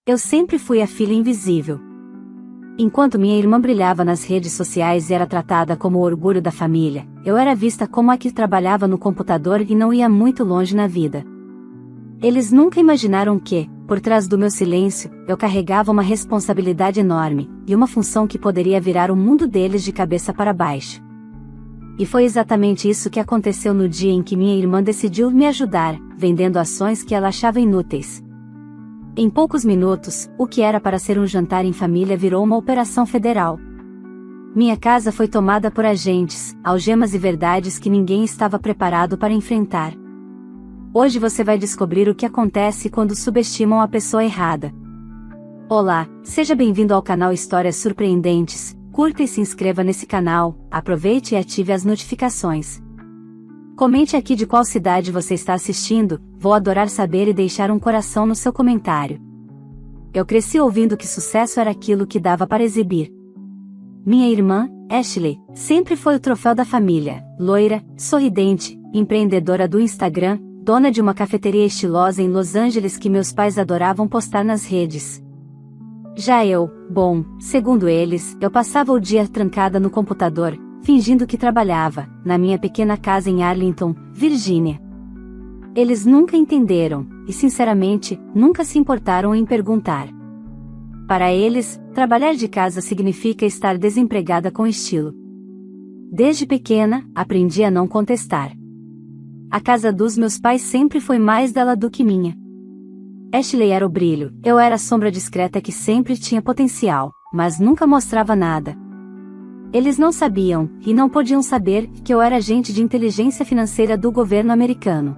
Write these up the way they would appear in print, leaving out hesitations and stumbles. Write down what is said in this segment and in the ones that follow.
Eu sempre fui a filha invisível. Enquanto minha irmã brilhava nas redes sociais e era tratada como o orgulho da família, eu era vista como a que trabalhava no computador e não ia muito longe na vida. Eles nunca imaginaram que, por trás do meu silêncio, eu carregava uma responsabilidade enorme, e uma função que poderia virar o mundo deles de cabeça para baixo. E foi exatamente isso que aconteceu no dia em que minha irmã decidiu me ajudar, vendendo ações que ela achava inúteis. Em poucos minutos, o que era para ser um jantar em família virou uma operação federal. Minha casa foi tomada por agentes, algemas e verdades que ninguém estava preparado para enfrentar. Hoje você vai descobrir o que acontece quando subestimam a pessoa errada. Olá, seja bem-vindo ao canal Histórias Surpreendentes. Curta e se inscreva nesse canal, aproveite e ative as notificações. Comente aqui de qual cidade você está assistindo, vou adorar saber e deixar um coração no seu comentário. Eu cresci ouvindo que sucesso era aquilo que dava para exibir. Minha irmã, Ashley, sempre foi o troféu da família, loira, sorridente, empreendedora do Instagram, dona de uma cafeteria estilosa em Los Angeles que meus pais adoravam postar nas redes. Já eu, segundo eles, eu passava o dia trancada no computador, fingindo que trabalhava, na minha pequena casa em Arlington, Virgínia. Eles nunca entenderam, e sinceramente, nunca se importaram em perguntar. Para eles, trabalhar de casa significa estar desempregada com estilo. Desde pequena, aprendi a não contestar. A casa dos meus pais sempre foi mais dela do que minha. Ashley era o brilho, eu era a sombra discreta que sempre tinha potencial, mas nunca mostrava nada. Eles não sabiam, e não podiam saber, que eu era agente de inteligência financeira do governo americano.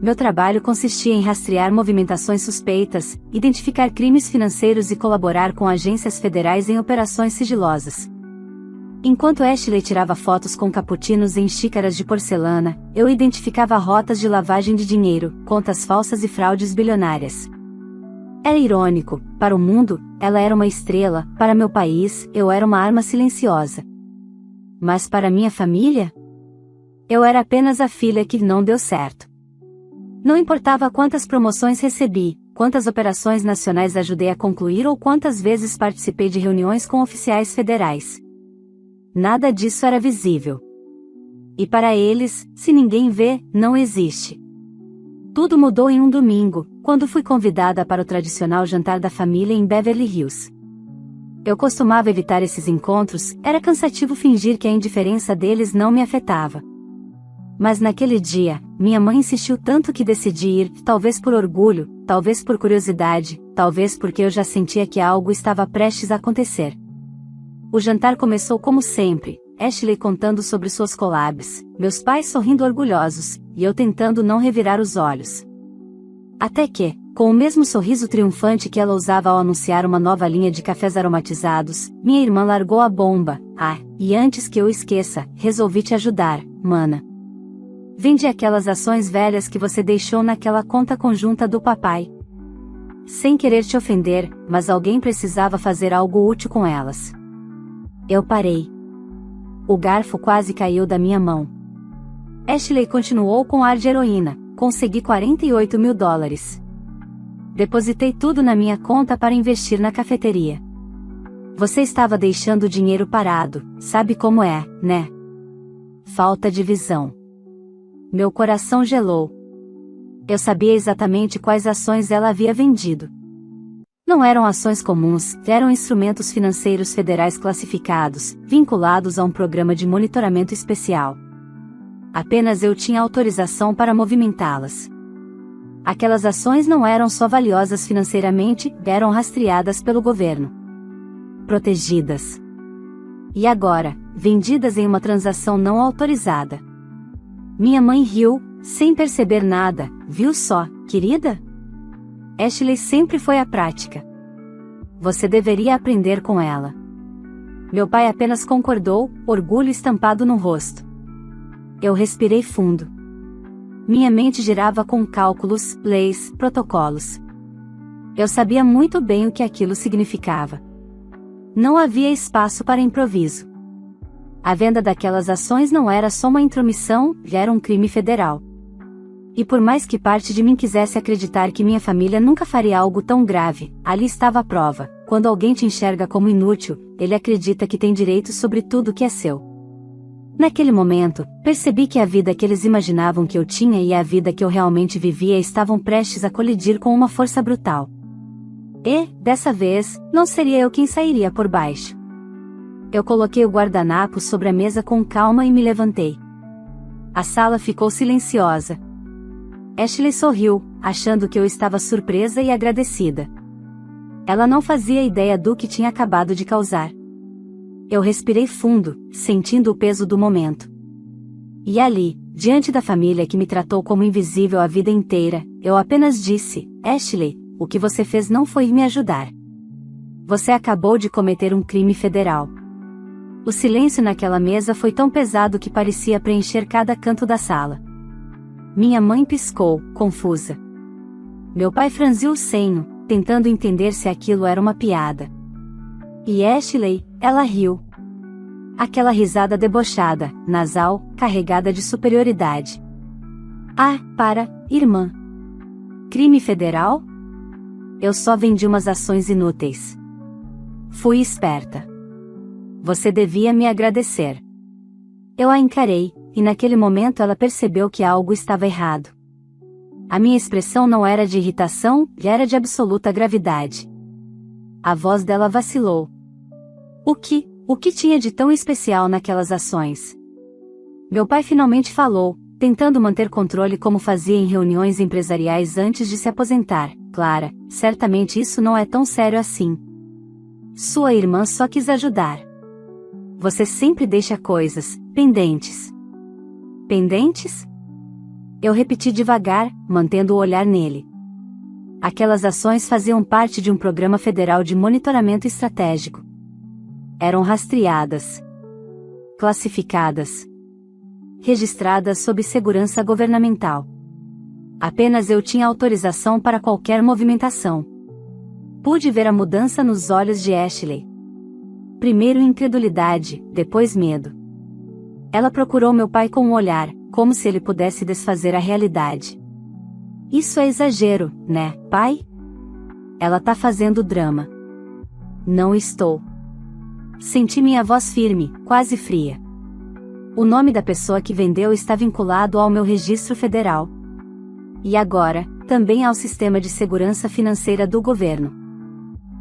Meu trabalho consistia em rastrear movimentações suspeitas, identificar crimes financeiros e colaborar com agências federais em operações sigilosas. Enquanto Ashley tirava fotos com cappuccinos em xícaras de porcelana, eu identificava rotas de lavagem de dinheiro, contas falsas e fraudes bilionárias. Era irônico, para o mundo, ela era uma estrela, para meu país, eu era uma arma silenciosa. Mas para minha família? Eu era apenas a filha que não deu certo. Não importava quantas promoções recebi, quantas operações nacionais ajudei a concluir ou quantas vezes participei de reuniões com oficiais federais. Nada disso era visível. E para eles, se ninguém vê, não existe. Tudo mudou em um domingo, quando fui convidada para o tradicional jantar da família em Beverly Hills. Eu costumava evitar esses encontros, era cansativo fingir que a indiferença deles não me afetava. Mas naquele dia, minha mãe insistiu tanto que decidi ir, talvez por orgulho, talvez por curiosidade, talvez porque eu já sentia que algo estava prestes a acontecer. O jantar começou como sempre, Ashley contando sobre suas collabs, meus pais sorrindo orgulhosos, e eu tentando não revirar os olhos. Até que, com o mesmo sorriso triunfante que ela usava ao anunciar uma nova linha de cafés aromatizados, minha irmã largou a bomba. E antes que eu esqueça, resolvi te ajudar, mana. Vende aquelas ações velhas que você deixou naquela conta conjunta do papai. Sem querer te ofender, mas alguém precisava fazer algo útil com elas. Eu parei. O garfo quase caiu da minha mão. Ashley continuou com ar de heroína. Consegui $48 mil. Depositei tudo na minha conta para investir na cafeteria. Você estava deixando o dinheiro parado, sabe como é, né? Falta de visão. Meu coração gelou. Eu sabia exatamente quais ações ela havia vendido. Não eram ações comuns, eram instrumentos financeiros federais classificados, vinculados a um programa de monitoramento especial. Apenas eu tinha autorização para movimentá-las. Aquelas ações não eram só valiosas financeiramente, eram rastreadas pelo governo. Protegidas. E agora, vendidas em uma transação não autorizada. Minha mãe riu, sem perceber nada, viu só, querida? Ashley sempre foi a prática. Você deveria aprender com ela. Meu pai apenas concordou, orgulho estampado no rosto. Eu respirei fundo. Minha mente girava com cálculos, leis, protocolos. Eu sabia muito bem o que aquilo significava. Não havia espaço para improviso. A venda daquelas ações não era só uma intromissão, era um crime federal. E por mais que parte de mim quisesse acreditar que minha família nunca faria algo tão grave, ali estava a prova: quando alguém te enxerga como inútil, ele acredita que tem direitos sobre tudo que é seu. Naquele momento, percebi que a vida que eles imaginavam que eu tinha e a vida que eu realmente vivia estavam prestes a colidir com uma força brutal. E, dessa vez, não seria eu quem sairia por baixo. Eu coloquei o guardanapo sobre a mesa com calma e me levantei. A sala ficou silenciosa. Ashley sorriu, achando que eu estava surpresa e agradecida. Ela não fazia ideia do que tinha acabado de causar. Eu respirei fundo, sentindo o peso do momento. E ali, diante da família que me tratou como invisível a vida inteira, eu apenas disse: Ashley, o que você fez não foi me ajudar. Você acabou de cometer um crime federal. O silêncio naquela mesa foi tão pesado que parecia preencher cada canto da sala. Minha mãe piscou, confusa. Meu pai franziu o senho, tentando entender se aquilo era uma piada. E Ashley, ela riu. Aquela risada debochada, nasal, carregada de superioridade. Ah, para, irmã. Crime federal? Eu só vendi umas ações inúteis. Fui esperta. Você devia me agradecer. Eu a encarei, e naquele momento ela percebeu que algo estava errado. A minha expressão não era de irritação, era de absoluta gravidade. A voz dela vacilou. O que tinha de tão especial naquelas ações? Meu pai finalmente falou, tentando manter controle como fazia em reuniões empresariais antes de se aposentar. Clara, certamente isso não é tão sério assim. Sua irmã só quis ajudar. Você sempre deixa coisas pendentes. Pendentes? Eu repeti devagar, mantendo o olhar nele. Aquelas ações faziam parte de um programa federal de monitoramento estratégico. Eram rastreadas, classificadas, registradas sob segurança governamental. Apenas eu tinha autorização para qualquer movimentação. Pude ver a mudança nos olhos de Ashley. Primeiro incredulidade, depois medo. Ela procurou meu pai com um olhar, como se ele pudesse desfazer a realidade. Isso é exagero, né, pai? Ela tá fazendo drama. Não estou. Senti minha voz firme, quase fria. O nome da pessoa que vendeu está vinculado ao meu registro federal. E agora, também ao sistema de segurança financeira do governo.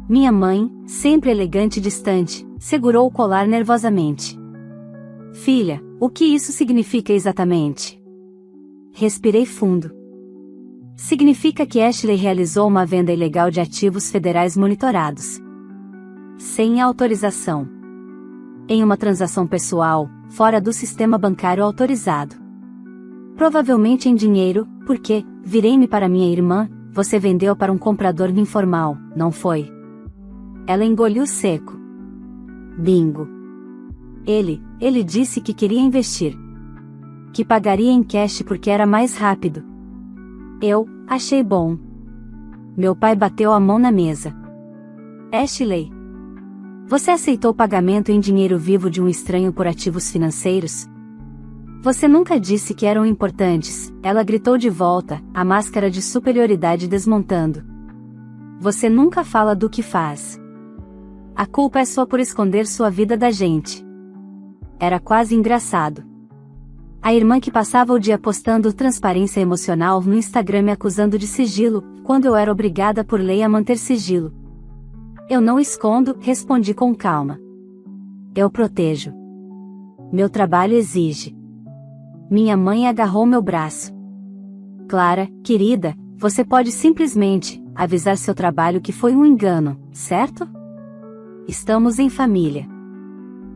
Minha mãe, sempre elegante e distante, segurou o colar nervosamente. Filha, o que isso significa exatamente? Respirei fundo. Significa que Ashley realizou uma venda ilegal de ativos federais monitorados. Sem autorização. Em uma transação pessoal, fora do sistema bancário autorizado. Provavelmente em dinheiro, porque, virei-me para minha irmã, você vendeu para um comprador informal, não foi? Ela engoliu seco. Bingo. Ele disse que queria investir. Que pagaria em cash porque era mais rápido. Eu achei bom. Meu pai bateu a mão na mesa. Ashley, você aceitou pagamento em dinheiro vivo de um estranho por ativos financeiros? Você nunca disse que eram importantes, ela gritou de volta, a máscara de superioridade desmontando. Você nunca fala do que faz. A culpa é sua por esconder sua vida da gente. Era quase engraçado. A irmã que passava o dia postando transparência emocional no Instagram me acusando de sigilo, quando eu era obrigada por lei a manter sigilo. Eu não escondo, respondi com calma. Eu protejo. Meu trabalho exige. Minha mãe agarrou meu braço. Clara, querida, você pode simplesmente avisar seu trabalho que foi um engano, certo? Estamos em família.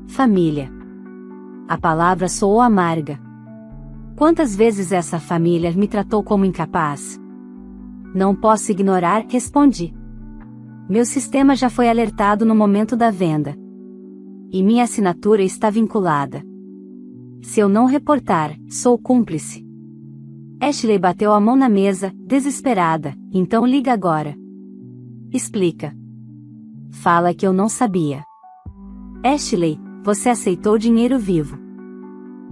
Família. A palavra soou amarga. Quantas vezes essa família me tratou como incapaz? Não posso ignorar, respondi. Meu sistema já foi alertado no momento da venda. E minha assinatura está vinculada. Se eu não reportar, sou cúmplice. Ashley bateu a mão na mesa, desesperada. Então liga agora. Explica. Fala que eu não sabia. Ashley, você aceitou dinheiro vivo.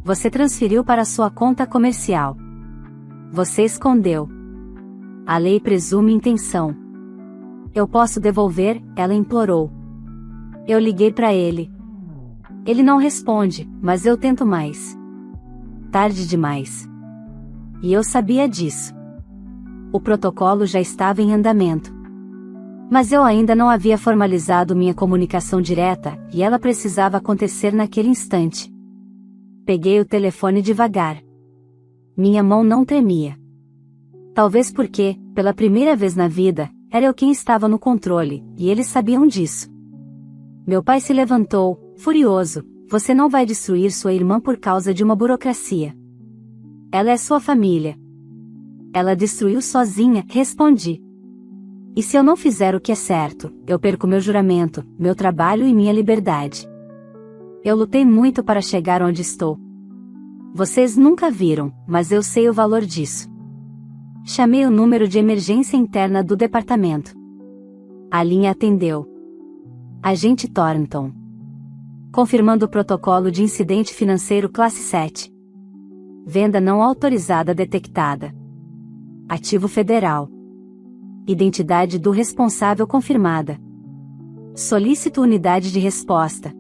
Você transferiu para sua conta comercial. Você escondeu. A lei presume intenção. Eu posso devolver, ela implorou. Eu liguei para ele. Ele não responde, mas eu tento mais. Tarde demais. E eu sabia disso. O protocolo já estava em andamento. Mas eu ainda não havia formalizado minha comunicação direta, e ela precisava acontecer naquele instante. Peguei o telefone devagar. Minha mão não tremia. Talvez porque, pela primeira vez na vida, era eu quem estava no controle, e eles sabiam disso. Meu pai se levantou, furioso. Você não vai destruir sua irmã por causa de uma burocracia. Ela é sua família. Ela destruiu sozinha, respondi. E se eu não fizer o que é certo, eu perco meu juramento, meu trabalho e minha liberdade. Eu lutei muito para chegar onde estou. Vocês nunca viram, mas eu sei o valor disso. Chamei o número de emergência interna do departamento. A linha atendeu. Agente Thornton. Confirmando o protocolo de incidente financeiro classe 7. Venda não autorizada detectada. Ativo federal. Identidade do responsável confirmada. Solicito unidade de resposta.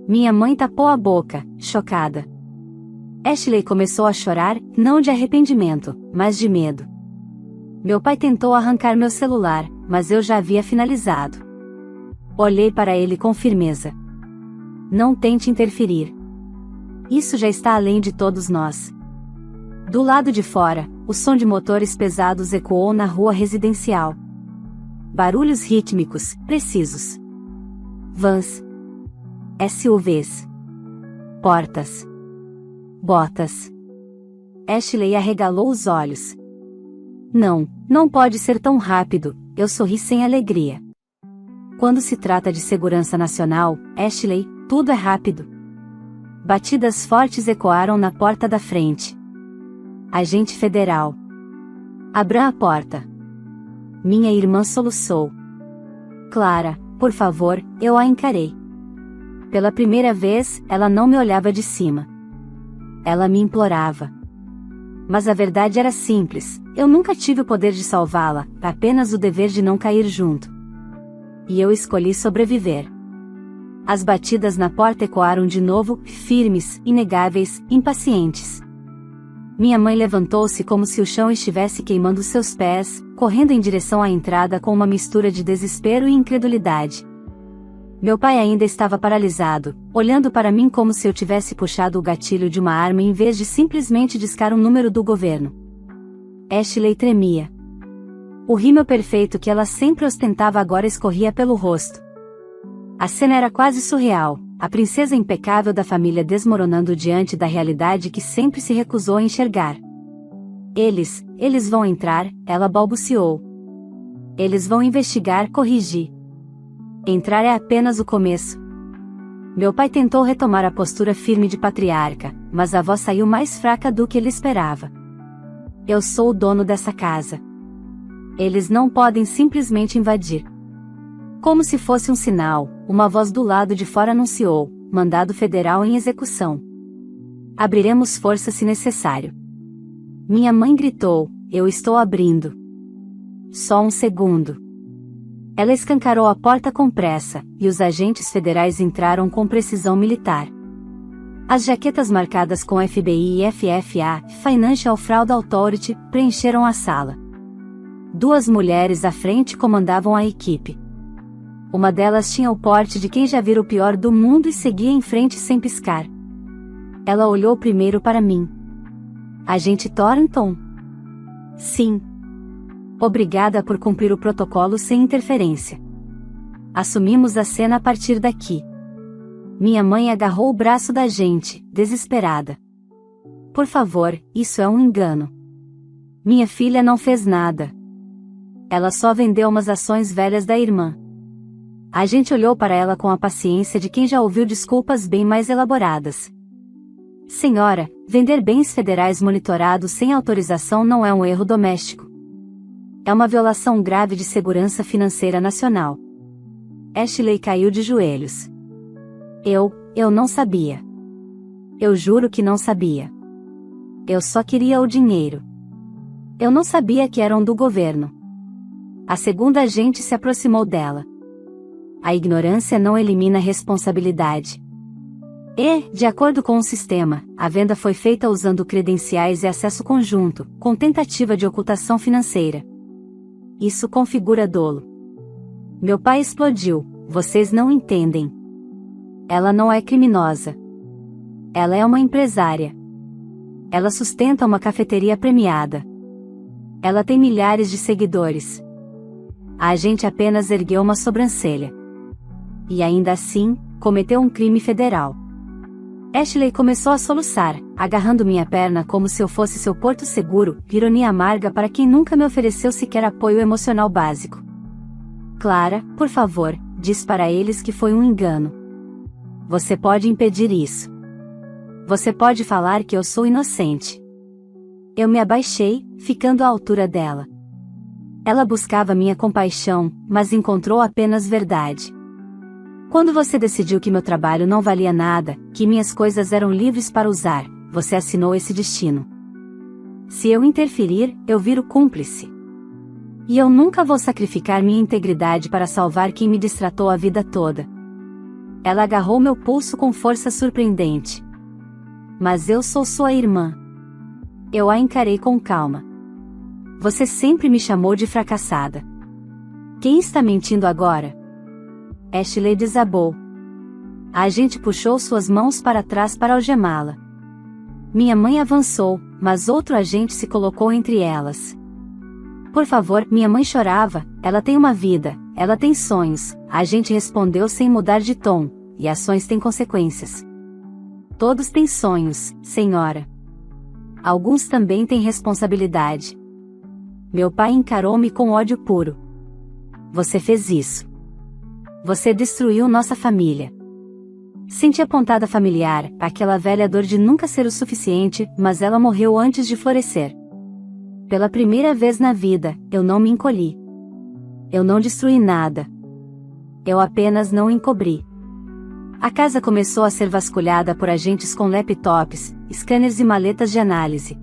Minha mãe tapou a boca, chocada. Ashley começou a chorar, não de arrependimento, mas de medo. Meu pai tentou arrancar meu celular, mas eu já havia finalizado. Olhei para ele com firmeza. Não tente interferir. Isso já está além de todos nós. Do lado de fora, o som de motores pesados ecoou na rua residencial. Barulhos rítmicos, precisos. Vans. SUVs. Portas. Botas. Ashley arregalou os olhos. Não, não pode ser tão rápido, eu sorri sem alegria. Quando se trata de segurança nacional, Ashley, tudo é rápido. Batidas fortes ecoaram na porta da frente. Agente federal. Abra a porta. Minha irmã soluçou. Clara, por favor, eu a encarei. Pela primeira vez, ela não me olhava de cima. Ela me implorava. Mas a verdade era simples, eu nunca tive o poder de salvá-la, apenas o dever de não cair junto. E eu escolhi sobreviver. As batidas na porta ecoaram de novo, firmes, inegáveis, impacientes. Minha mãe levantou-se como se o chão estivesse queimando seus pés, correndo em direção à entrada com uma mistura de desespero e incredulidade. Meu pai ainda estava paralisado, olhando para mim como se eu tivesse puxado o gatilho de uma arma em vez de simplesmente discar um número do governo. Ashley tremia. O rímel perfeito que ela sempre ostentava agora escorria pelo rosto. A cena era quase surreal, a princesa impecável da família desmoronando diante da realidade que sempre se recusou a enxergar. Eles vão entrar, ela balbuciou. Eles vão investigar, corrigi. Entrar é apenas o começo. Meu pai tentou retomar a postura firme de patriarca, mas a voz saiu mais fraca do que ele esperava. Eu sou o dono dessa casa. Eles não podem simplesmente invadir. Como se fosse um sinal, uma voz do lado de fora anunciou: mandado federal em execução. Abriremos força se necessário. Minha mãe gritou: eu estou abrindo. Só um segundo. Ela escancarou a porta com pressa, e os agentes federais entraram com precisão militar. As jaquetas marcadas com FBI e FFA, Financial Fraud Authority, preencheram a sala. 2 mulheres à frente comandavam a equipe. Uma delas tinha o porte de quem já vira o pior do mundo e seguia em frente sem piscar. Ela olhou primeiro para mim. Agente Thornton? Sim. Obrigada por cumprir o protocolo sem interferência. Assumimos a cena a partir daqui. Minha mãe agarrou o braço da agente, desesperada. Por favor, isso é um engano. Minha filha não fez nada. Ela só vendeu umas ações velhas da irmã. A gente olhou para ela com a paciência de quem já ouviu desculpas bem mais elaboradas. Senhora, vender bens federais monitorados sem autorização não é um erro doméstico. É uma violação grave de segurança financeira nacional. Ashley caiu de joelhos. Eu não sabia. Eu juro que não sabia. Eu só queria o dinheiro. Eu não sabia que eram do governo. A segunda agente se aproximou dela. A ignorância não elimina a responsabilidade. E, de acordo com o sistema, a venda foi feita usando credenciais e acesso conjunto, com tentativa de ocultação financeira. Isso configura dolo. Meu pai explodiu. Vocês não entendem. Ela não é criminosa. Ela é uma empresária. Ela sustenta uma cafeteria premiada. Ela tem milhares de seguidores. A agente apenas ergueu uma sobrancelha. E ainda assim, cometeu um crime federal. Ashley começou a soluçar, agarrando minha perna como se eu fosse seu porto seguro, ironia amarga para quem nunca me ofereceu sequer apoio emocional básico. Clara, por favor, diz para eles que foi um engano. Você pode impedir isso. Você pode falar que eu sou inocente. Eu me abaixei, ficando à altura dela. Ela buscava minha compaixão, mas encontrou apenas verdade. Quando você decidiu que meu trabalho não valia nada, que minhas coisas eram livres para usar, você assinou esse destino. Se eu interferir, eu viro cúmplice. E eu nunca vou sacrificar minha integridade para salvar quem me distratou a vida toda. Ela agarrou meu pulso com força surpreendente. Mas eu sou sua irmã. Eu a encarei com calma. Você sempre me chamou de fracassada. Quem está mentindo agora? Ashley desabou. A agente puxou suas mãos para trás para algemá-la. Minha mãe avançou, mas outro agente se colocou entre elas. Por favor, minha mãe chorava, ela tem uma vida, ela tem sonhos, a agente respondeu sem mudar de tom, e ações têm consequências. Todos têm sonhos, senhora. Alguns também têm responsabilidade. Meu pai encarou-me com ódio puro. Você fez isso. Você destruiu nossa família. Senti a pontada familiar, aquela velha dor de nunca ser o suficiente, mas ela morreu antes de florescer. Pela primeira vez na vida, eu não me encolhi. Eu não destruí nada. Eu apenas não encobri. A casa começou a ser vasculhada por agentes com laptops, scanners e maletas de análise.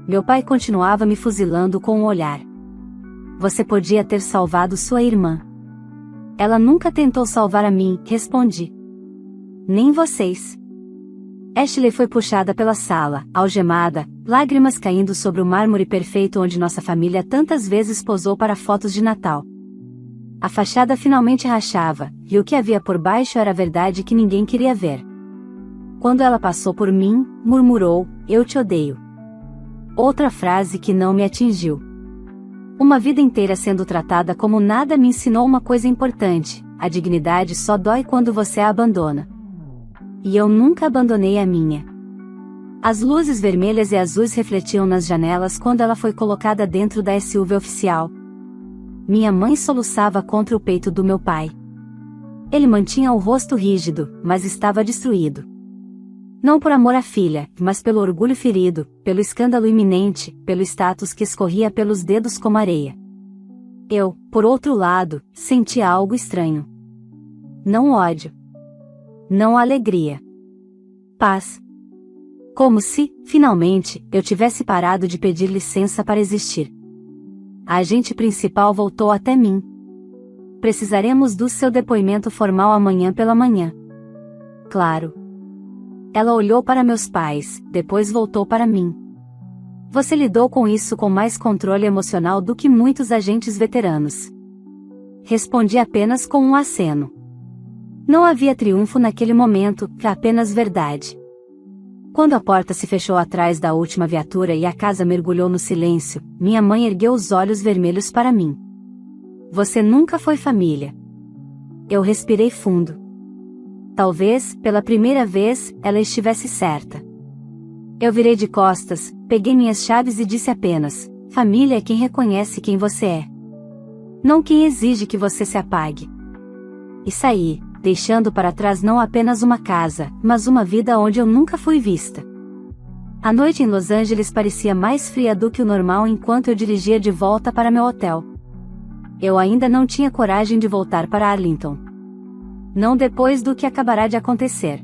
Meu pai continuava me fuzilando com um olhar. Você podia ter salvado sua irmã. Ela nunca tentou salvar a mim, respondi. Nem vocês. Ashley foi puxada pela sala, algemada, lágrimas caindo sobre o mármore perfeito onde nossa família tantas vezes posou para fotos de Natal. A fachada finalmente rachava, e o que havia por baixo era a verdade que ninguém queria ver. Quando ela passou por mim, murmurou, eu te odeio. Outra frase que não me atingiu. Uma vida inteira sendo tratada como nada me ensinou uma coisa importante: a dignidade só dói quando você a abandona. E eu nunca abandonei a minha. As luzes vermelhas e azuis refletiam nas janelas quando ela foi colocada dentro da SUV oficial. Minha mãe soluçava contra o peito do meu pai. Ele mantinha o rosto rígido, mas estava destruído. Não por amor à filha, mas pelo orgulho ferido, pelo escândalo iminente, pelo status que escorria pelos dedos como areia. Eu, por outro lado, sentia algo estranho. Não ódio. Não alegria. Paz. Como se, finalmente, eu tivesse parado de pedir licença para existir. A agente principal voltou até mim. Precisaremos do seu depoimento formal amanhã pela manhã. Claro. Ela olhou para meus pais, depois voltou para mim. Você lidou com isso com mais controle emocional do que muitos agentes veteranos. Respondi apenas com um aceno. Não havia triunfo naquele momento, apenas verdade. Quando a porta se fechou atrás da última viatura e a casa mergulhou no silêncio, minha mãe ergueu os olhos vermelhos para mim. Você nunca foi família. Eu respirei fundo. Talvez, pela primeira vez, ela estivesse certa. Eu virei de costas, peguei minhas chaves e disse apenas: família é quem reconhece quem você é. Não quem exige que você se apague. E saí, deixando para trás não apenas uma casa, mas uma vida onde eu nunca fui vista. A noite em Los Angeles parecia mais fria do que o normal enquanto eu dirigia de volta para meu hotel. Eu ainda não tinha coragem de voltar para Arlington. Não depois do que acabará de acontecer.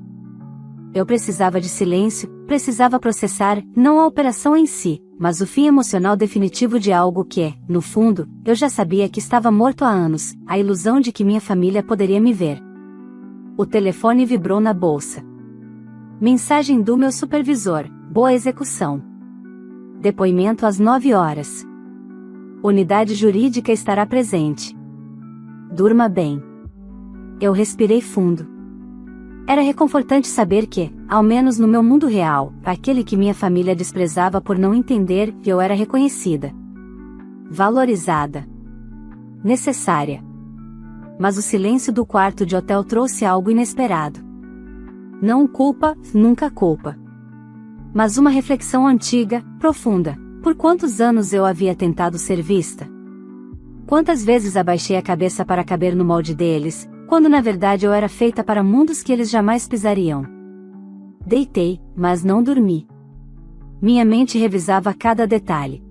Eu precisava de silêncio, precisava processar, não a operação em si, mas o fim emocional definitivo de algo que, no fundo, eu já sabia que estava morto há anos, a ilusão de que minha família poderia me ver. O telefone vibrou na bolsa. Mensagem do meu supervisor: boa execução. Depoimento às 9 horas. Unidade jurídica estará presente. Durma bem. Eu respirei fundo. Era reconfortante saber que, ao menos no meu mundo real, aquele que minha família desprezava por não entender, eu era reconhecida. Valorizada. Necessária. Mas o silêncio do quarto de hotel trouxe algo inesperado. Não culpa, nunca culpa. Mas uma reflexão antiga, profunda. Por quantos anos eu havia tentado ser vista? Quantas vezes abaixei a cabeça para caber no molde deles, quando na verdade eu era feita para mundos que eles jamais pisariam. Deitei, mas não dormi. Minha mente revisava cada detalhe.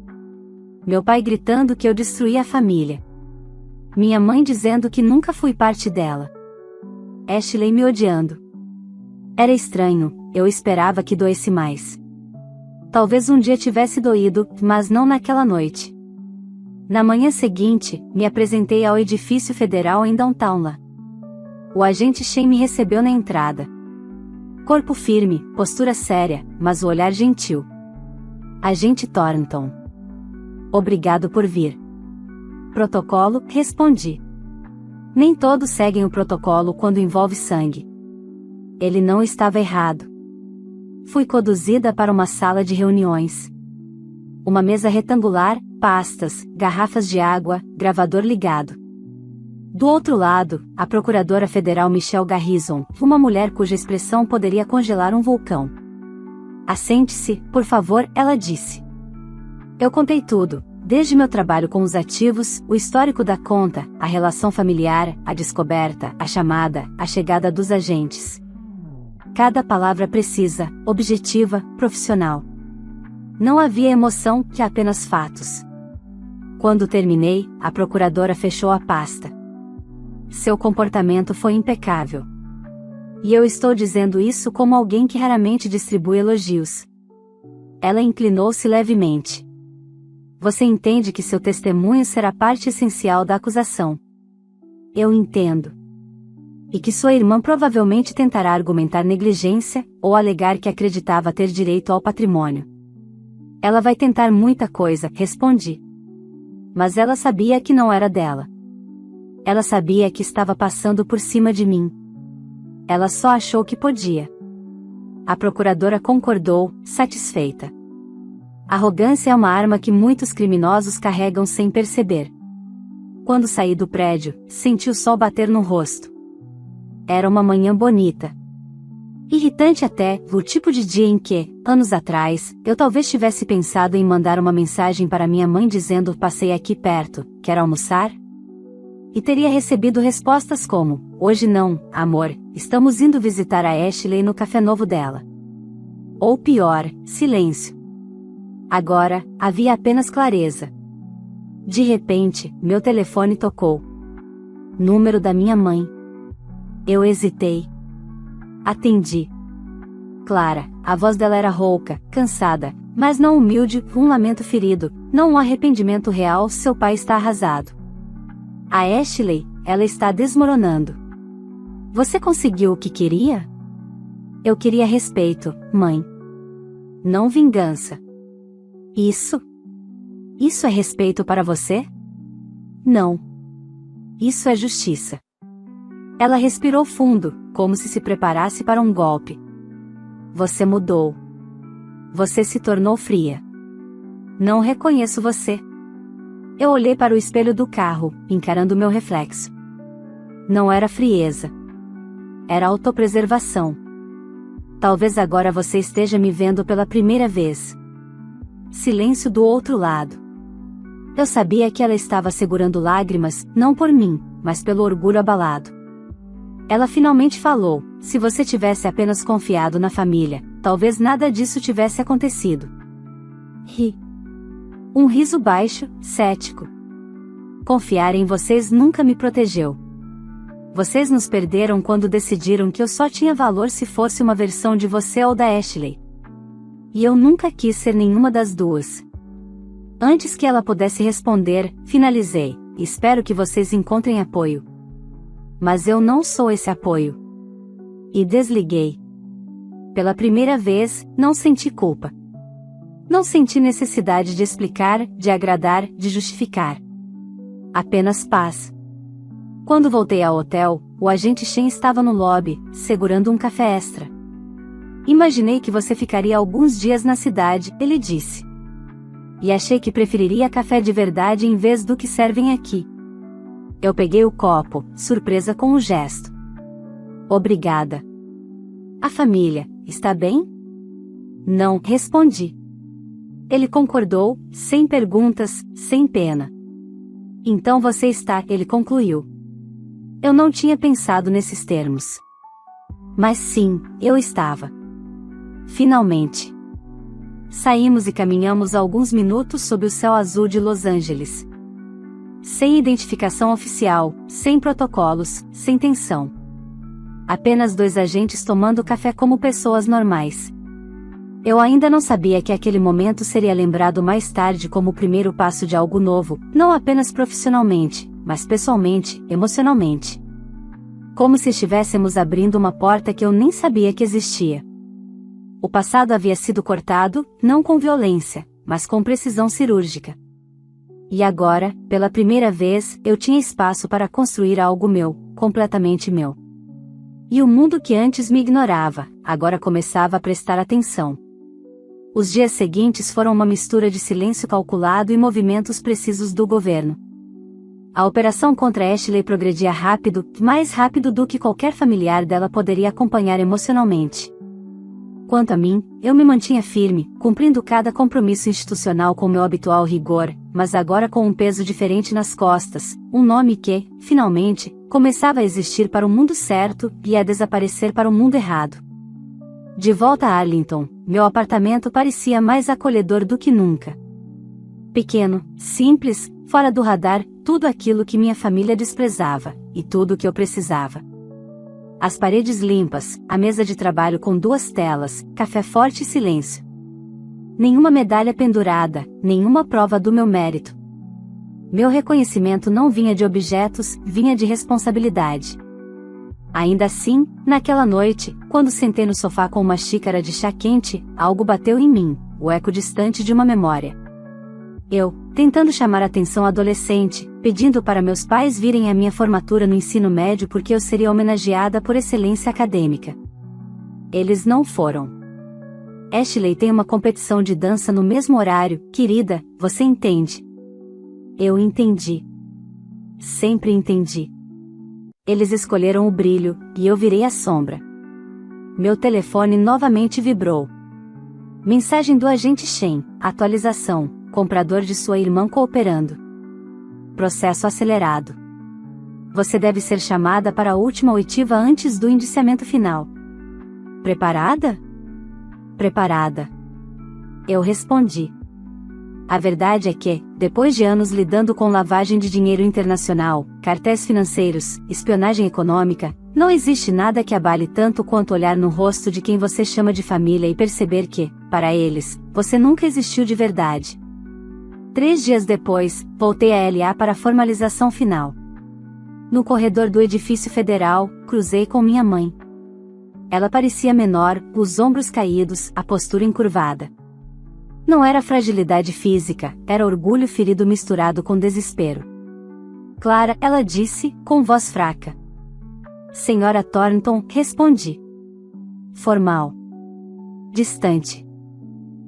Meu pai gritando que eu destruía a família. Minha mãe dizendo que nunca fui parte dela. Ashley me odiando. Era estranho, eu esperava que doesse mais. Talvez um dia tivesse doído, mas não naquela noite. Na manhã seguinte, me apresentei ao edifício federal em Downtown. O agente Shen me recebeu na entrada. Corpo firme, postura séria, mas o olhar gentil. Agente Thornton. Obrigado por vir. Protocolo, respondi. Nem todos seguem o protocolo quando envolve sangue. Ele não estava errado. Fui conduzida para uma sala de reuniões. Uma mesa retangular, pastas, garrafas de água, gravador ligado. Do outro lado, a procuradora federal Michelle Garrison, uma mulher cuja expressão poderia congelar um vulcão. Assente-se, por favor, ela disse. Eu contei tudo, desde meu trabalho com os ativos, o histórico da conta, a relação familiar, a descoberta, a chamada, a chegada dos agentes. Cada palavra precisa, objetiva, profissional. Não havia emoção, que apenas fatos. Quando terminei, a procuradora fechou a pasta. Seu comportamento foi impecável. E eu estou dizendo isso como alguém que raramente distribui elogios. Ela inclinou-se levemente. Você entende que seu testemunho será parte essencial da acusação. Eu entendo. E que sua irmã provavelmente tentará argumentar negligência, ou alegar que acreditava ter direito ao patrimônio. Ela vai tentar muita coisa, respondi. Mas ela sabia que não era dela. Ela sabia que estava passando por cima de mim. Ela só achou que podia. A procuradora concordou, satisfeita. Arrogância é uma arma que muitos criminosos carregam sem perceber. Quando saí do prédio, senti o sol bater no rosto. Era uma manhã bonita. Irritante até, o tipo de dia em que, anos atrás, eu talvez tivesse pensado em mandar uma mensagem para minha mãe dizendo: passei aqui perto, quer almoçar? E teria recebido respostas como: hoje não, amor, estamos indo visitar a Ashley no café novo dela. Ou pior, silêncio. Agora, havia apenas clareza. De repente, meu telefone tocou. Número da minha mãe. Eu hesitei. Atendi. Clara, a voz dela era rouca, cansada, mas não humilde, um lamento ferido, não um arrependimento real. Seu pai está arrasado. A Ashley, ela está desmoronando. Você conseguiu o que queria? Eu queria respeito, mãe. Não vingança. Isso é respeito para você? Não. Isso é justiça. Ela respirou fundo, como se preparasse para um golpe. Você mudou. Você se tornou fria. Não reconheço você. Eu olhei para o espelho do carro, encarando meu reflexo. Não era frieza. Era autopreservação. Talvez agora você esteja me vendo pela primeira vez. Silêncio do outro lado. Eu sabia que ela estava segurando lágrimas, não por mim, mas pelo orgulho abalado. Ela finalmente falou: se você tivesse apenas confiado na família, talvez nada disso tivesse acontecido. Ri. Um riso baixo, cético. Confiar em vocês nunca me protegeu. Vocês nos perderam quando decidiram que eu só tinha valor se fosse uma versão de você ou da Ashley. E eu nunca quis ser nenhuma das duas. Antes que ela pudesse responder, finalizei: espero que vocês encontrem apoio. Mas eu não sou esse apoio. E desliguei. Pela primeira vez, não senti culpa. Não senti necessidade de explicar, de agradar, de justificar. Apenas paz. Quando voltei ao hotel, o agente Shen estava no lobby, segurando um café extra. Imaginei que você ficaria alguns dias na cidade, ele disse. E achei que preferiria café de verdade em vez do que servem aqui. Eu peguei o copo, surpresa com o gesto. Obrigada. A família, está bem? Não, respondi. Ele concordou, sem perguntas, sem pena. Então você está, ele concluiu. Eu não tinha pensado nesses termos. Mas sim, eu estava. Finalmente. Saímos e caminhamos alguns minutos sob o céu azul de Los Angeles. Sem identificação oficial, sem protocolos, sem tensão. Apenas dois agentes tomando café como pessoas normais. Eu ainda não sabia que aquele momento seria lembrado mais tarde como o primeiro passo de algo novo, não apenas profissionalmente, mas pessoalmente, emocionalmente. Como se estivéssemos abrindo uma porta que eu nem sabia que existia. O passado havia sido cortado, não com violência, mas com precisão cirúrgica. E agora, pela primeira vez, eu tinha espaço para construir algo meu, completamente meu. E o mundo que antes me ignorava, agora começava a prestar atenção. Os dias seguintes foram uma mistura de silêncio calculado e movimentos precisos do governo. A operação contra Ashley progredia rápido, mais rápido do que qualquer familiar dela poderia acompanhar emocionalmente. Quanto a mim, eu me mantinha firme, cumprindo cada compromisso institucional com meu habitual rigor, mas agora com um peso diferente nas costas, um nome que, finalmente, começava a existir para o mundo certo e a desaparecer para o mundo errado. De volta a Arlington, meu apartamento parecia mais acolhedor do que nunca. Pequeno, simples, fora do radar, tudo aquilo que minha família desprezava, e tudo o que eu precisava. As paredes limpas, a mesa de trabalho com 2 telas, café forte e silêncio. Nenhuma medalha pendurada, nenhuma prova do meu mérito. Meu reconhecimento não vinha de objetos, vinha de responsabilidade. Ainda assim, naquela noite, quando sentei no sofá com uma xícara de chá quente, algo bateu em mim, o eco distante de uma memória. Eu, tentando chamar a atenção adolescente, pedindo para meus pais virem à minha formatura no ensino médio porque eu seria homenageada por excelência acadêmica. Eles não foram. Ashley tem uma competição de dança no mesmo horário, querida, você entende? Eu entendi. Sempre entendi. Eles escolheram o brilho, e eu virei a sombra. Meu telefone novamente vibrou. Mensagem do agente Shen, atualização, comprador de sua irmã cooperando. Processo acelerado. Você deve ser chamada para a última oitiva antes do indiciamento final. Preparada? Preparada. Eu respondi. A verdade é que, depois de anos lidando com lavagem de dinheiro internacional, cartéis financeiros, espionagem econômica, não existe nada que abale tanto quanto olhar no rosto de quem você chama de família e perceber que, para eles, você nunca existiu de verdade. 3 dias depois, voltei à LA para a formalização final. No corredor do edifício federal, cruzei com minha mãe. Ela parecia menor, os ombros caídos, a postura encurvada. Não era fragilidade física, era orgulho ferido misturado com desespero. Clara, ela disse, com voz fraca. Senhora Thornton, respondi. Formal. Distante.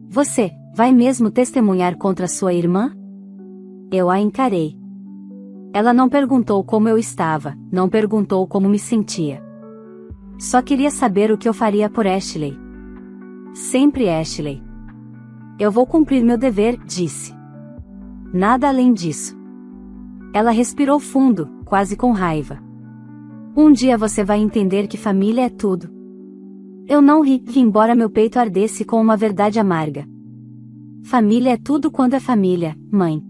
Você, vai mesmo testemunhar contra sua irmã? Eu a encarei. Ela não perguntou como eu estava, não perguntou como me sentia. Só queria saber o que eu faria por Ashley. Sempre Ashley. Eu vou cumprir meu dever, disse. Nada além disso. Ela respirou fundo, quase com raiva. Um dia você vai entender que família é tudo. Eu não ri, embora meu peito ardesse com uma verdade amarga. Família é tudo quando é família, mãe.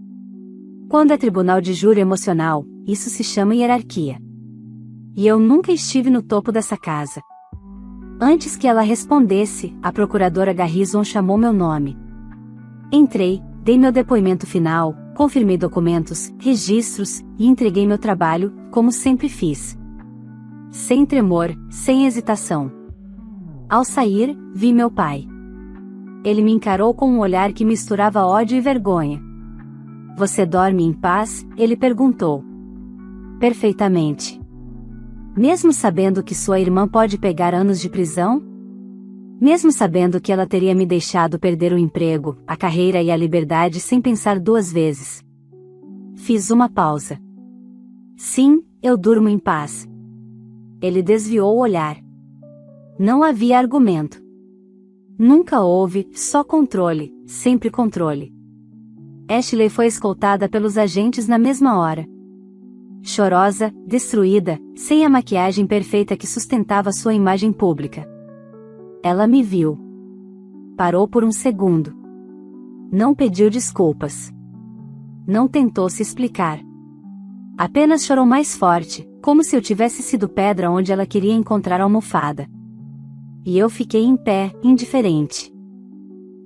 Quando é tribunal de júri emocional, isso se chama hierarquia. E eu nunca estive no topo dessa casa. Antes que ela respondesse, a procuradora Garrison chamou meu nome. Entrei, Dei meu depoimento final, confirmei documentos, registros, e entreguei meu trabalho, como sempre fiz. Sem tremor, sem hesitação. Ao sair, vi meu pai. Ele me encarou com um olhar que misturava ódio e vergonha. Você dorme em paz? Ele perguntou. Perfeitamente. Mesmo sabendo que sua irmã pode pegar anos de prisão? Mesmo sabendo que ela teria me deixado perder o emprego, a carreira e a liberdade sem pensar duas vezes. Fiz uma pausa. Sim, eu durmo em paz. Ele desviou o olhar. Não havia argumento. Nunca houve, só controle, sempre controle. Ashley foi escoltada pelos agentes na mesma hora. Chorosa, destruída, sem a maquiagem perfeita que sustentava sua imagem pública. Ela me viu. Parou por um segundo. Não pediu desculpas. Não tentou se explicar. Apenas chorou mais forte, como se eu tivesse sido pedra onde ela queria encontrar a almofada. E eu fiquei em pé, indiferente.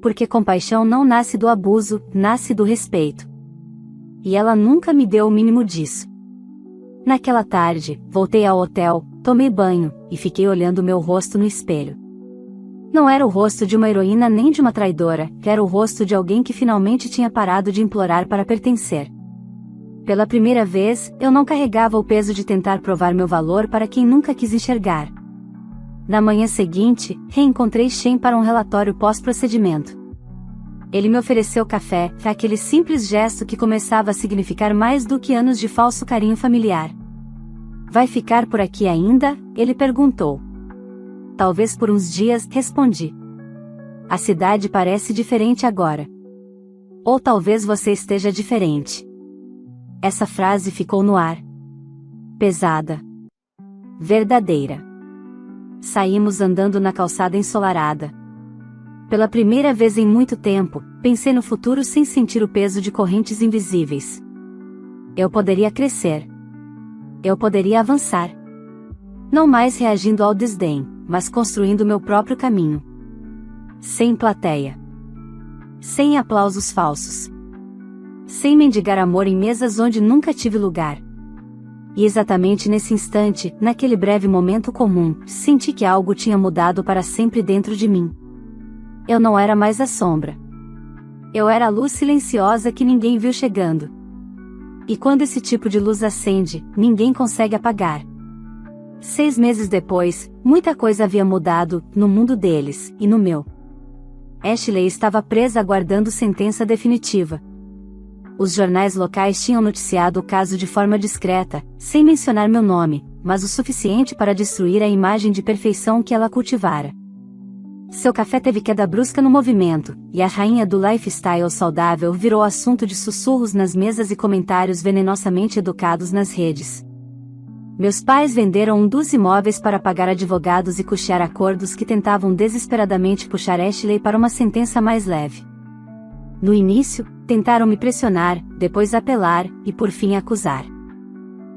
Porque compaixão não nasce do abuso, nasce do respeito. E ela nunca me deu o mínimo disso. Naquela tarde, voltei ao hotel, tomei banho, e fiquei olhando meu rosto no espelho. Não era o rosto de uma heroína nem de uma traidora, era o rosto de alguém que finalmente tinha parado de implorar para pertencer. Pela primeira vez, eu não carregava o peso de tentar provar meu valor para quem nunca quis enxergar. Na manhã seguinte, reencontrei Shen para um relatório pós-procedimento. Ele me ofereceu café, aquele simples gesto que começava a significar mais do que anos de falso carinho familiar. Vai ficar por aqui ainda? Ele perguntou. Talvez por uns dias, respondi. A cidade parece diferente agora. Ou talvez você esteja diferente. Essa frase ficou no ar. Pesada. Verdadeira. Saímos andando na calçada ensolarada. Pela primeira vez em muito tempo, pensei no futuro sem sentir o peso de correntes invisíveis. Eu poderia crescer. Eu poderia avançar. Não mais reagindo ao desdém, mas construindo meu próprio caminho. Sem plateia. Sem aplausos falsos. Sem mendigar amor em mesas onde nunca tive lugar. E exatamente nesse instante, naquele breve momento comum, senti que algo tinha mudado para sempre dentro de mim. Eu não era mais a sombra. Eu era a luz silenciosa que ninguém viu chegando. E quando esse tipo de luz acende, ninguém consegue apagar. 6 meses depois, muita coisa havia mudado, no mundo deles, e no meu. Ashley estava presa aguardando sentença definitiva. Os jornais locais tinham noticiado o caso de forma discreta, sem mencionar meu nome, mas o suficiente para destruir a imagem de perfeição que ela cultivara. Seu café teve queda brusca no movimento, e a rainha do lifestyle saudável virou assunto de sussurros nas mesas e comentários venenosamente educados nas redes. Meus pais venderam um dos imóveis para pagar advogados e custear acordos que tentavam desesperadamente puxar Ashley para uma sentença mais leve. No início, tentaram me pressionar, depois apelar, e por fim acusar.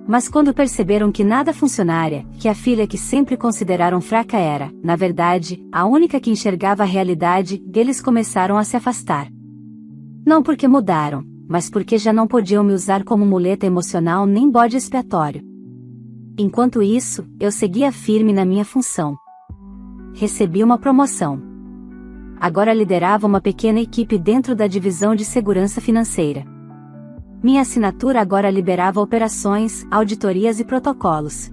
Mas quando perceberam que nada funcionaria, que a filha que sempre consideraram fraca era, na verdade, a única que enxergava a realidade, eles começaram a se afastar. Não porque mudaram, mas porque já não podiam me usar como muleta emocional nem bode expiatório. Enquanto isso, eu seguia firme na minha função. Recebi uma promoção. Agora liderava uma pequena equipe dentro da divisão de segurança financeira. Minha assinatura agora liberava operações, auditorias e protocolos.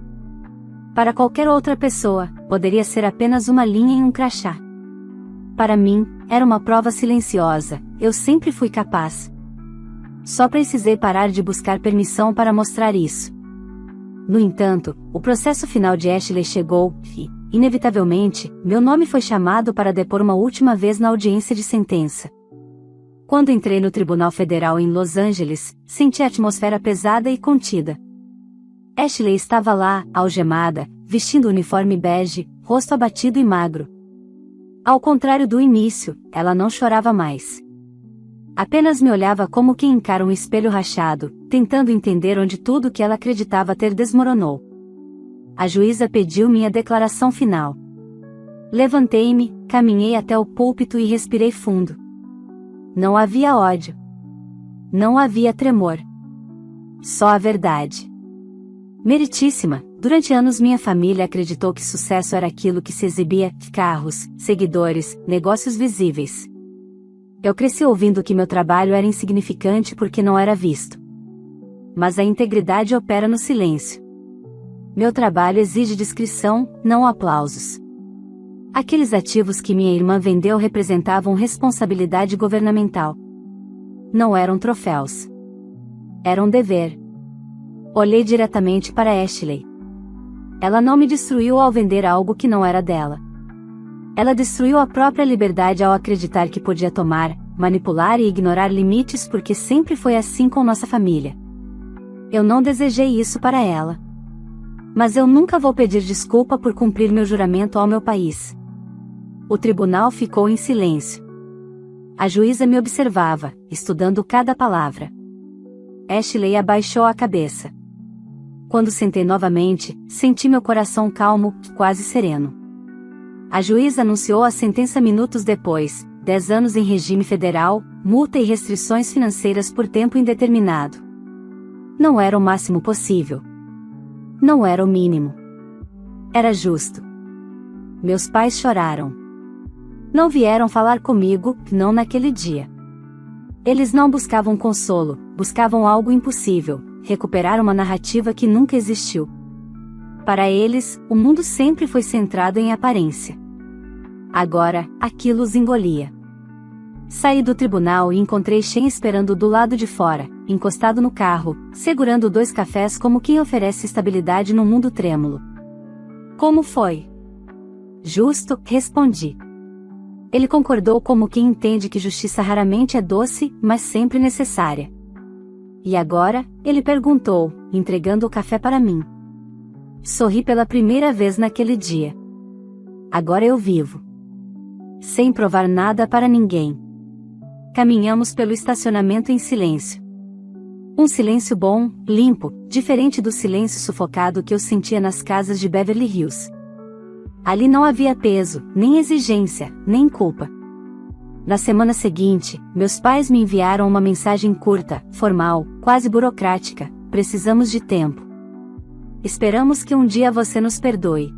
Para qualquer outra pessoa, poderia ser apenas uma linha em um crachá. Para mim, era uma prova silenciosa, eu sempre fui capaz. Só precisei parar de buscar permissão para mostrar isso. No entanto, o processo final de Ashley chegou, e, inevitavelmente, meu nome foi chamado para depor uma última vez na audiência de sentença. Quando entrei no Tribunal Federal em Los Angeles, senti a atmosfera pesada e contida. Ashley estava lá, algemada, vestindo o uniforme bege, rosto abatido e magro. Ao contrário do início, ela não chorava mais. Apenas me olhava como quem encara um espelho rachado, tentando entender onde tudo que ela acreditava ter desmoronou. A juíza pediu minha declaração final. Levantei-me, caminhei até o púlpito e respirei fundo. Não havia ódio. Não havia tremor. Só a verdade. Meritíssima, durante anos minha família acreditou que sucesso era aquilo que se exibia: carros, seguidores, negócios visíveis. Eu cresci ouvindo que meu trabalho era insignificante porque não era visto. Mas a integridade opera no silêncio. Meu trabalho exige discrição, não aplausos. Aqueles ativos que minha irmã vendeu representavam responsabilidade governamental. Não eram troféus. Era um dever. Olhei diretamente para Ashley. Ela não me destruiu ao vender algo que não era dela. Ela destruiu a própria liberdade ao acreditar que podia tomar, manipular e ignorar limites porque sempre foi assim com nossa família. Eu não desejei isso para ela. Mas eu nunca vou pedir desculpa por cumprir meu juramento ao meu país. O tribunal ficou em silêncio. A juíza me observava, estudando cada palavra. Ashley abaixou a cabeça. Quando sentei novamente, senti meu coração calmo, quase sereno. A juíza anunciou a sentença minutos depois: 10 anos em regime federal, multa e restrições financeiras por tempo indeterminado. Não era o máximo possível. Não era o mínimo. Era justo. Meus pais choraram. Não vieram falar comigo, não naquele dia. Eles não buscavam consolo, buscavam algo impossível: recuperar uma narrativa que nunca existiu. Para eles, o mundo sempre foi centrado em aparência. Agora, aquilo os engolia. Saí do tribunal e encontrei Shen esperando do lado de fora, encostado no carro, segurando 2 cafés como quem oferece estabilidade num mundo trêmulo. Como foi? Justo, respondi. Ele concordou como quem entende que justiça raramente é doce, mas sempre necessária. E agora? Ele perguntou, entregando o café para mim. Sorri pela primeira vez naquele dia. Agora eu vivo. Sem provar nada para ninguém. Caminhamos pelo estacionamento em silêncio. Um silêncio bom, limpo, diferente do silêncio sufocado que eu sentia nas casas de Beverly Hills. Ali não havia peso, nem exigência, nem culpa. Na semana seguinte, meus pais me enviaram uma mensagem curta, formal, quase burocrática: precisamos de tempo. Esperamos que um dia você nos perdoe.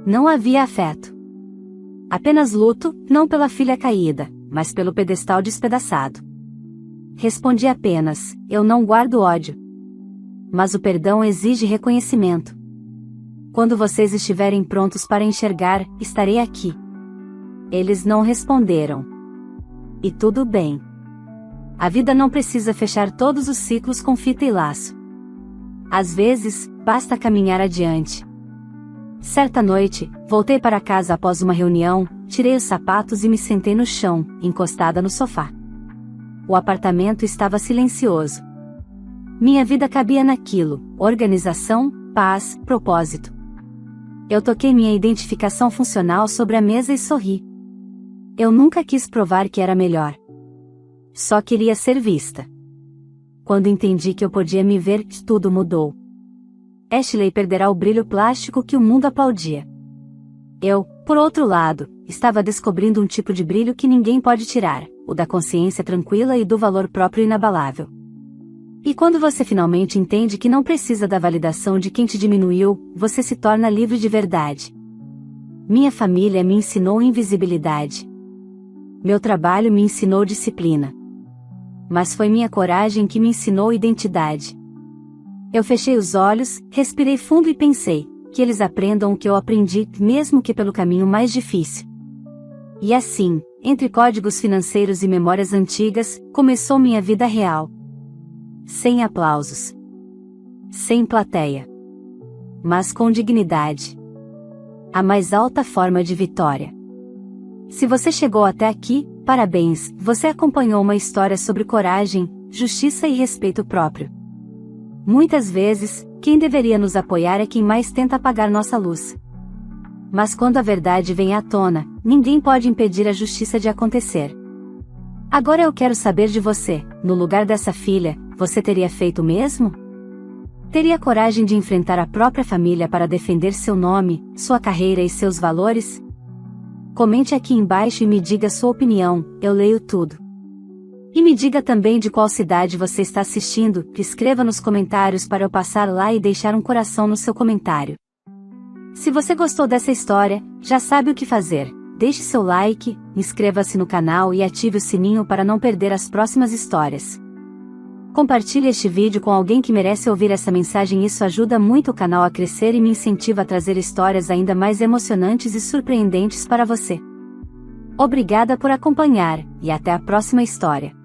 Não havia afeto. Apenas luto, não pela filha caída, mas pelo pedestal despedaçado. Respondi apenas: eu não guardo ódio. Mas o perdão exige reconhecimento. Quando vocês estiverem prontos para enxergar, estarei aqui. Eles não responderam. E tudo bem. A vida não precisa fechar todos os ciclos com fita e laço. Às vezes, basta caminhar adiante. Certa noite, voltei para casa após uma reunião, tirei os sapatos e me sentei no chão, encostada no sofá. O apartamento estava silencioso. Minha vida cabia naquilo: organização, paz, propósito. Eu toquei minha identificação funcional sobre a mesa e sorri. Eu nunca quis provar que era melhor. Só queria ser vista. Quando entendi que eu podia me ver, tudo mudou. Ashley perderá o brilho plástico que o mundo aplaudia. Eu, por outro lado, estava descobrindo um tipo de brilho que ninguém pode tirar: o da consciência tranquila e do valor próprio inabalável. E quando você finalmente entende que não precisa da validação de quem te diminuiu, você se torna livre de verdade. Minha família me ensinou invisibilidade. Meu trabalho me ensinou disciplina. Mas foi minha coragem que me ensinou identidade. Eu fechei os olhos, respirei fundo e pensei: que eles aprendam o que eu aprendi, mesmo que pelo caminho mais difícil. E assim, entre códigos financeiros e memórias antigas, começou minha vida real. Sem aplausos. Sem plateia. Mas com dignidade. A mais alta forma de vitória. Se você chegou até aqui, parabéns, você acompanhou uma história sobre coragem, justiça e respeito próprio. Muitas vezes, quem deveria nos apoiar é quem mais tenta apagar nossa luz. Mas quando a verdade vem à tona, ninguém pode impedir a justiça de acontecer. Agora eu quero saber de você: no lugar dessa filha, você teria feito o mesmo? Teria coragem de enfrentar a própria família para defender seu nome, sua carreira e seus valores? Comente aqui embaixo e me diga sua opinião, eu leio tudo. E me diga também de qual cidade você está assistindo, escreva nos comentários para eu passar lá e deixar um coração no seu comentário. Se você gostou dessa história, já sabe o que fazer. Deixe seu like, inscreva-se no canal e ative o sininho para não perder as próximas histórias. Compartilhe este vídeo com alguém que merece ouvir essa mensagem, isso ajuda muito o canal a crescer e me incentiva a trazer histórias ainda mais emocionantes e surpreendentes para você. Obrigada por acompanhar, e até a próxima história.